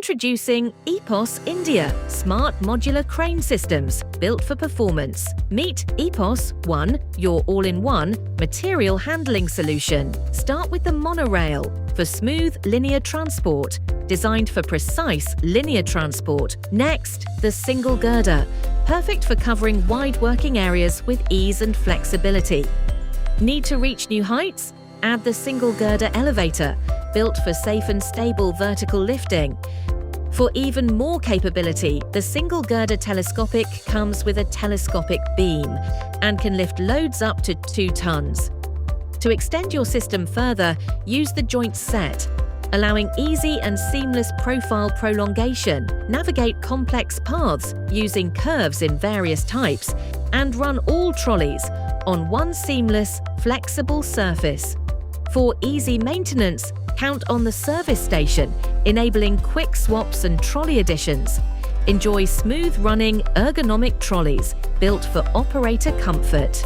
Introducing eepos India Smart Modular Crane Systems, built for performance. Meet eepos One, your all-in-one material handling solution. Start with the monorail for smooth linear transport, designed for precise linear transport. Next, the single girder, perfect for covering wide working areas with ease and flexibility. Need to reach new heights? Add the single girder elevator, built for safe and stable vertical lifting. For even more capability, the single girder telescopic comes with a telescopic beam and can lift loads up to 2 tons. To extend your system further, use the joint set, allowing easy and seamless profile prolongation. Navigate complex paths using curves in various types, and run all trolleys on one seamless, flexible surface. For easy maintenance, count on the service station, enabling quick swaps and trolley additions. Enjoy smooth-running, ergonomic trolleys built for operator comfort.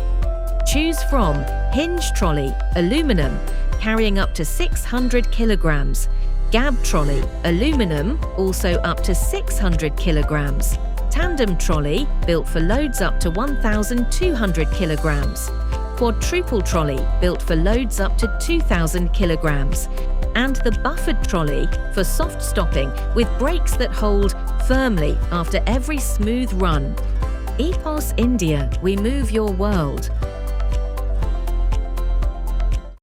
Choose from hinge trolley, aluminum, carrying up to 600 kilograms, gab trolley, aluminum, also up to 600 kilograms, tandem trolley, built for loads up to 1,200 kilograms, quadruple trolley, built for loads up to 2,000 kilograms, and the buffered trolley for soft stopping with brakes that hold firmly after every smooth run. eepos India, we move your world.